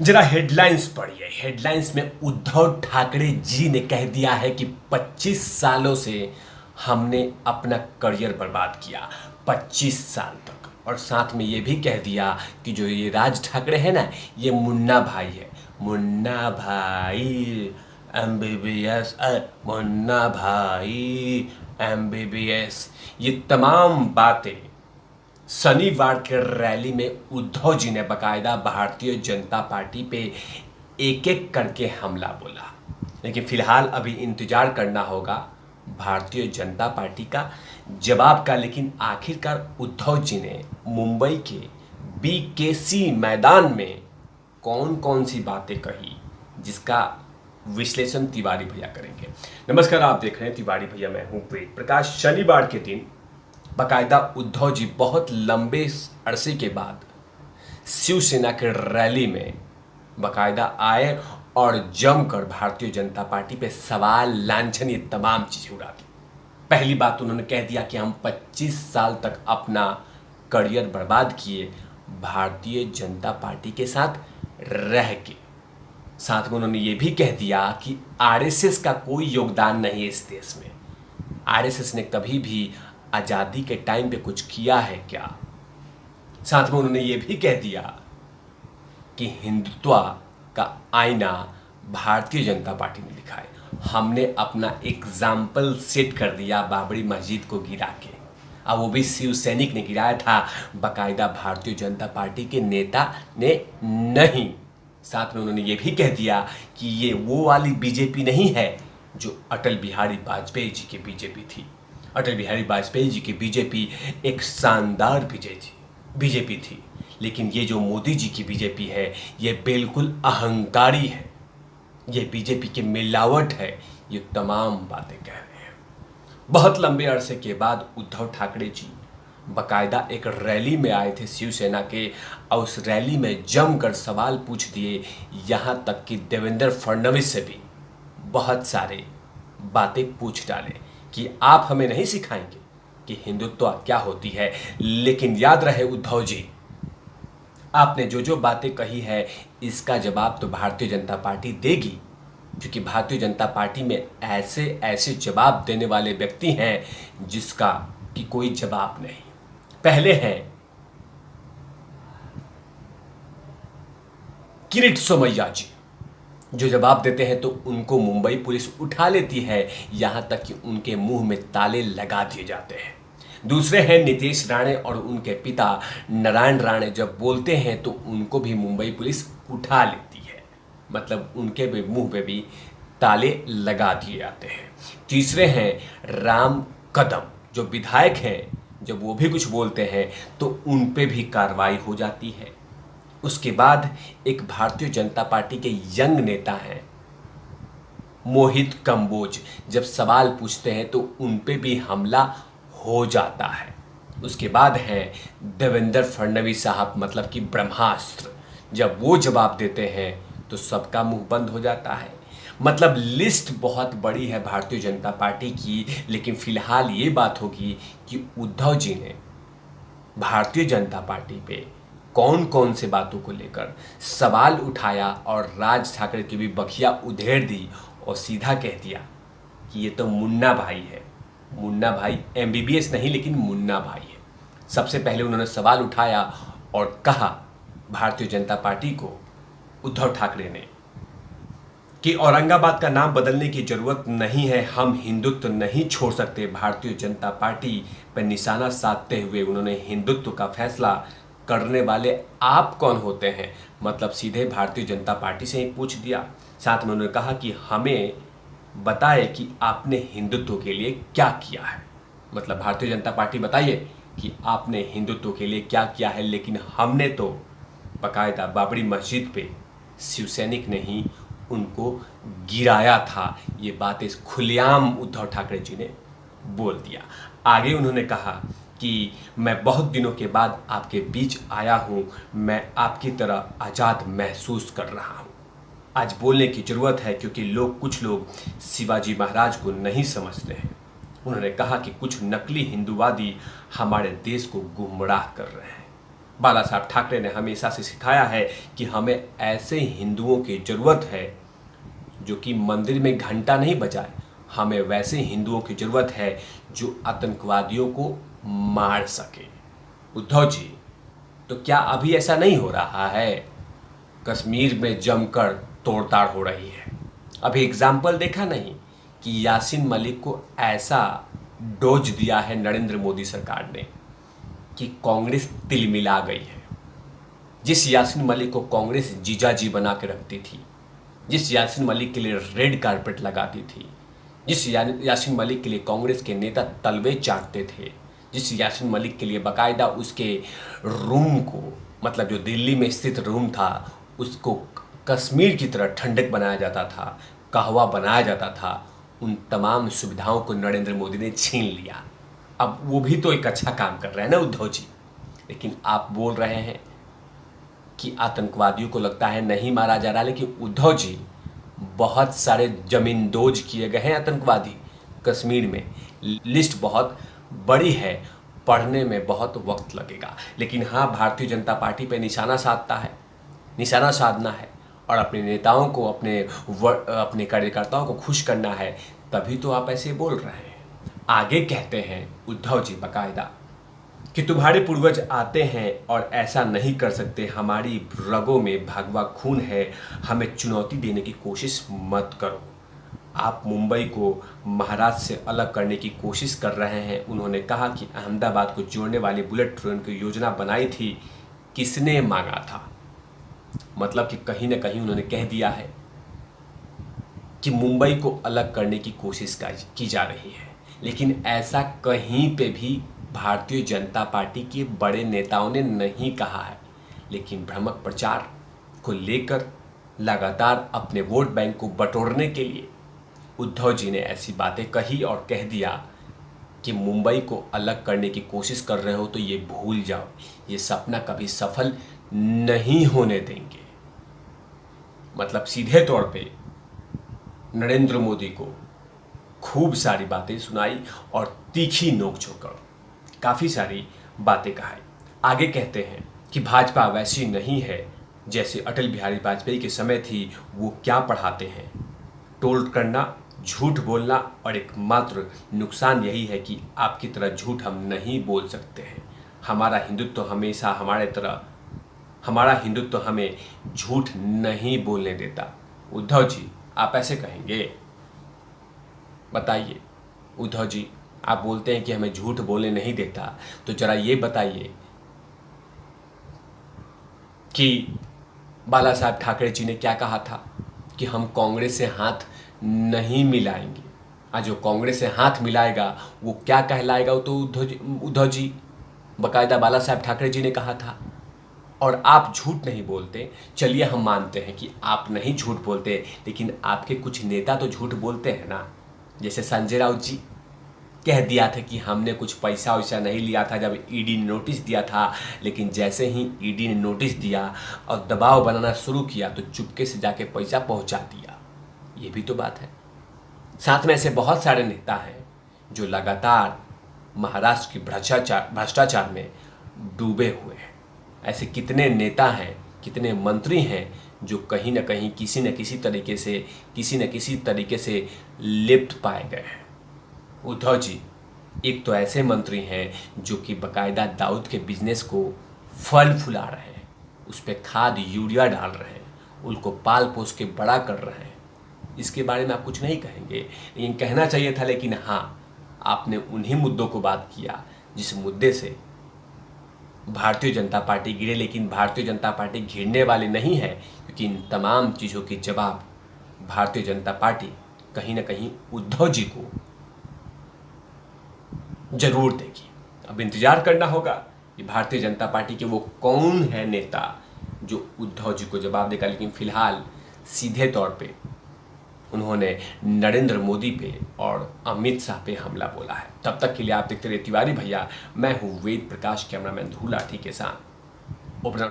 जरा हेडलाइंस पढ़िए। हेडलाइंस में उद्धव ठाकरे जी ने कह दिया है कि 25 सालों से हमने अपना करियर बर्बाद किया, 25 साल तक। और साथ में ये भी कह दिया कि जो ये राज ठाकरे है ना, ये मुन्ना भाई है। मुन्ना भाई एमबीबीएस, मुन्ना भाई एमबीबीएस, ये तमाम बातें शनिवार के रैली में उद्धव जी ने बकायदा भारतीय जनता पार्टी पे एक एक करके हमला बोला। लेकिन फिलहाल अभी इंतजार करना होगा भारतीय जनता पार्टी का जवाब का। लेकिन आखिरकार उद्धव जी ने मुंबई के बीकेसी मैदान में कौन कौन सी बातें कही, जिसका विश्लेषण तिवारी भैया करेंगे। नमस्कार, आप देख रहे हैं तिवारी भैया, मैं हूं वेद प्रकाश। शनिवार के दिन बकायदा उद्धव जी बहुत लंबे अरसे के बाद शिवसेना के रैली में बकायदा आए और जमकर भारतीय जनता पार्टी पे सवाल, लांछन, ये तमाम चीजें उड़ा दी। पहली बात उन्होंने कह दिया कि हम 25 साल तक अपना करियर बर्बाद किए भारतीय जनता पार्टी के साथ रह के। साथ में उन्होंने ये भी कह दिया कि आरएसएस का कोई योगदान नहीं है इस देश में। आरएसएस ने कभी भी आज़ादी के टाइम पे कुछ किया है क्या? साथ में उन्होंने ये भी कह दिया कि हिंदुत्व का आईना भारतीय जनता पार्टी ने लिखा है। हमने अपना एग्जाम्पल सेट कर दिया बाबरी मस्जिद को गिरा के। अब वो भी शिव सैनिक ने गिराया था, बकायदा भारतीय जनता पार्टी के नेता ने नहीं। साथ में उन्होंने ये भी कह दिया कि ये वो वाली बीजेपी नहीं है जो अटल बिहारी वाजपेयी जी की बीजेपी थी। अटल बिहारी वाजपेयी जी की बीजेपी एक शानदार बीजेपी थी। लेकिन ये जो मोदी जी की बीजेपी है, ये बिल्कुल अहंकारी है, ये बीजेपी की मिलावट है। ये तमाम बातें कह रहे हैं। बहुत लंबे अरसे के बाद उद्धव ठाकरे जी बकायदा एक रैली में आए थे शिवसेना के, और उस रैली में जमकर सवाल पूछ दिए। यहाँ तक कि देवेंद्र फडणवीस से भी बहुत सारे बातें पूछ डाले कि आप हमें नहीं सिखाएंगे कि हिंदुत्व क्या होती है। लेकिन याद रहे उद्धव जी, आपने जो जो बातें कही है इसका जवाब तो भारतीय जनता पार्टी देगी, क्योंकि भारतीय जनता पार्टी में ऐसे ऐसे जवाब देने वाले व्यक्ति हैं जिसका कि कोई जवाब नहीं। पहले हैं किरीट सोमैया जी, जो जवाब देते हैं तो उनको मुंबई पुलिस उठा लेती है, यहां तक कि उनके मुंह में ताले लगा दिए जाते हैं। दूसरे हैं नीतीश राणे और उनके पिता नारायण राणे, जब बोलते हैं तो उनको भी मुंबई पुलिस उठा लेती है, मतलब उनके भी मुंह पे भी ताले लगा दिए जाते हैं। तीसरे हैं राम कदम, जो विधायक हैं, जब वो भी कुछ बोलते हैं तो उन पे भी कार्रवाई हो जाती है। उसके बाद एक भारतीय जनता पार्टी के यंग नेता हैं मोहित कंबोज, जब सवाल पूछते हैं तो उन पे भी हमला हो जाता है। उसके बाद हैं देवेंद्र फडणवीस साहब, मतलब कि ब्रह्मास्त्र, जब वो जवाब देते हैं तो सबका मुंह बंद हो जाता है। मतलब लिस्ट बहुत बड़ी है भारतीय जनता पार्टी की। लेकिन फिलहाल ये बात होगी कि उद्धव जी ने भारतीय जनता पार्टी पे कौन कौन से बातों को लेकर सवाल उठाया और राज ठाकरे की भी बखिया उधेड़ दी और सीधा कह दिया कि ये तो मुन्ना भाई है। मुन्ना भाई एमबीबीएस नहीं, लेकिन मुन्ना भाई है। सबसे पहले उन्होंने सवाल उठाया और कहा भारतीय जनता पार्टी को, उद्धव ठाकरे ने, कि औरंगाबाद का नाम बदलने की जरूरत नहीं है, हम हिंदुत्व नहीं छोड़ सकते। भारतीय जनता पार्टी पर निशाना साधते हुए उन्होंने हिंदुत्व का फैसला करने वाले आप कौन होते हैं, मतलब सीधे भारतीय जनता पार्टी से ही पूछ दिया। साथ में उन्होंने कहा कि हमें बताए कि आपने हिंदुत्व के लिए क्या किया है, मतलब भारतीय जनता पार्टी बताइए कि आपने हिंदुत्व के लिए क्या किया है। लेकिन हमने तो बाकायदा बाबरी मस्जिद पे शिवसैनिक ने ही उनको गिराया था। ये बातें खुलेआम उद्धव ठाकरे जी ने बोल दिया। आगे उन्होंने कहा कि मैं बहुत दिनों के बाद आपके बीच आया हूँ, मैं आपकी तरह आज़ाद महसूस कर रहा हूँ। आज बोलने की ज़रूरत है क्योंकि कुछ लोग शिवाजी महाराज को नहीं समझते हैं। उन्होंने कहा कि कुछ नकली हिंदूवादी हमारे देश को गुमराह कर रहे हैं। बाला साहब ठाकरे ने हमेशा से सिखाया है कि हमें ऐसे हिंदुओं की ज़रूरत है जो कि मंदिर में घंटा नहीं बजाए, हमें वैसे हिंदुओं की ज़रूरत है जो आतंकवादियों को मार सके। उद्धव जी, तो क्या अभी ऐसा नहीं हो रहा है? कश्मीर में जमकर तोड़ताड़ हो रही है। अभी एग्जाम्पल देखा नहीं कि यासीन मलिक को ऐसा डोज दिया है नरेंद्र मोदी सरकार ने कि कांग्रेस तिलमिला गई है। जिस यासीन मलिक को कांग्रेस जीजाजी बना के रखती थी, जिस यासीन मलिक के लिए रेड कारपेट लगाती थी, जिस यासीन मलिक के लिए कांग्रेस के नेता तलवे चाटते थे, जिस यासीन मलिक के लिए बाकायदा उसके रूम को, मतलब जो दिल्ली में स्थित रूम था, उसको कश्मीर की तरह ठंडक बनाया जाता था, कहवा बनाया जाता था, उन तमाम सुविधाओं को नरेंद्र मोदी ने छीन लिया। अब वो भी तो एक अच्छा काम कर रहे हैं ना उद्धव जी, लेकिन आप बोल रहे हैं कि आतंकवादियों को लगता है नहीं मारा जा रहा, लेकिन उद्धव जी बहुत सारे जमींदोज किए गए हैं आतंकवादी कश्मीर में। लिस्ट बहुत बड़ी है, पढ़ने में बहुत वक्त लगेगा, लेकिन हाँ, भारतीय जनता पार्टी पे निशाना साधना है और अपने नेताओं को, अपने कार्यकर्ताओं को खुश करना है, तभी तो आप ऐसे बोल रहे हैं। आगे कहते हैं उद्धव जी बाकायदा कि तुम्हारे पूर्वज आते हैं और ऐसा नहीं कर सकते, हमारी रगों में भगवा खून है, हमें चुनौती देने की कोशिश मत करो। आप मुंबई को महाराष्ट्र से अलग करने की कोशिश कर रहे हैं। उन्होंने कहा कि अहमदाबाद को जोड़ने वाली बुलेट ट्रेन की योजना बनाई थी, किसने मांगा था? मतलब कि कहीं ना कहीं उन्होंने कह दिया है कि मुंबई को अलग करने की कोशिश की जा रही है, लेकिन ऐसा कहीं पे भी भारतीय जनता पार्टी के बड़े नेताओं ने नहीं कहा है। लेकिन भ्रामक प्रचार को लेकर लगातार अपने वोट बैंक को बटोरने के लिए उद्धव जी ने ऐसी बातें कही और कह दिया कि मुंबई को अलग करने की कोशिश कर रहे हो तो ये भूल जाओ, ये सपना कभी सफल नहीं होने देंगे। मतलब सीधे तौर पे नरेंद्र मोदी को खूब सारी बातें सुनाई और तीखी नोक-झोंक कर काफ़ी सारी बातें कहाई। आगे कहते हैं कि भाजपा वैसी नहीं है जैसे अटल बिहारी वाजपेयी के समय थी। वो क्या पढ़ाते हैं? टोल करना, झूठ बोलना, और एकमात्र नुकसान यही है कि आपकी तरह झूठ हम नहीं बोल सकते हैं। हमारा हिंदुत्व हमें झूठ नहीं बोलने देता। उद्धव जी, आप ऐसे कहेंगे? बताइए उद्धव जी, आप बोलते हैं कि हमें झूठ बोलने नहीं देता, तो जरा ये बताइए कि बाला साहब ठाकरे जी ने क्या कहा था कि हम कांग्रेस से हाथ नहीं मिलाएंगे। आज जो कांग्रेस से हाथ मिलाएगा वो क्या कहलाएगा? वो तो उद्धव जी बाकायदा बाला साहब ठाकरे जी ने कहा था। और आप झूठ नहीं बोलते, चलिए हम मानते हैं कि आप नहीं झूठ बोलते, लेकिन आपके कुछ नेता तो झूठ बोलते हैं ना। जैसे संजय राउत जी कह दिया था कि हमने कुछ पैसा वैसा नहीं लिया था जब ईडी ने नोटिस दिया था, लेकिन जैसे ही ईडी ने नोटिस दिया और दबाव बनाना शुरू किया तो चुपके से जाके पैसा पहुंचा दिया। ये भी तो बात है। साथ में ऐसे बहुत सारे नेता हैं जो लगातार महाराष्ट्र की भ्रष्टाचार में डूबे हुए हैं। ऐसे कितने नेता हैं, कितने मंत्री हैं जो कहीं ना कहीं किसी न किसी तरीके से लिप्त पाए गए हैं। उद्धव जी, एक तो ऐसे मंत्री हैं जो कि बाकायदा दाऊद के बिजनेस को फल फुला रहे हैं, उस पर खाद यूरिया डाल रहे हैं, उनको पाल पोस के बड़ा कर रहे हैं। इसके बारे में आप कुछ नहीं कहेंगे, लेकिन कहना चाहिए था। लेकिन हाँ, आपने उन्हीं मुद्दों को बात किया जिस मुद्दे से भारतीय जनता पार्टी गिरे। लेकिन भारतीय जनता पार्टी घिरने वाली नहीं है, क्योंकि इन तमाम चीज़ों के जवाब भारतीय जनता पार्टी कहीं ना कहीं उद्धव जी को जरूर देगी। अब इंतजार करना होगा कि भारतीय जनता पार्टी के वो कौन है नेता जो उद्धव जी को जवाब देगा। लेकिन फिलहाल सीधे तौर पे उन्होंने नरेंद्र मोदी पे और अमित शाह पे हमला बोला है। तब तक के लिए आप देखते रहिए तिवारी भैया। मैं हूँ वेद प्रकाश, कैमरामैन धूलाठी के साथ।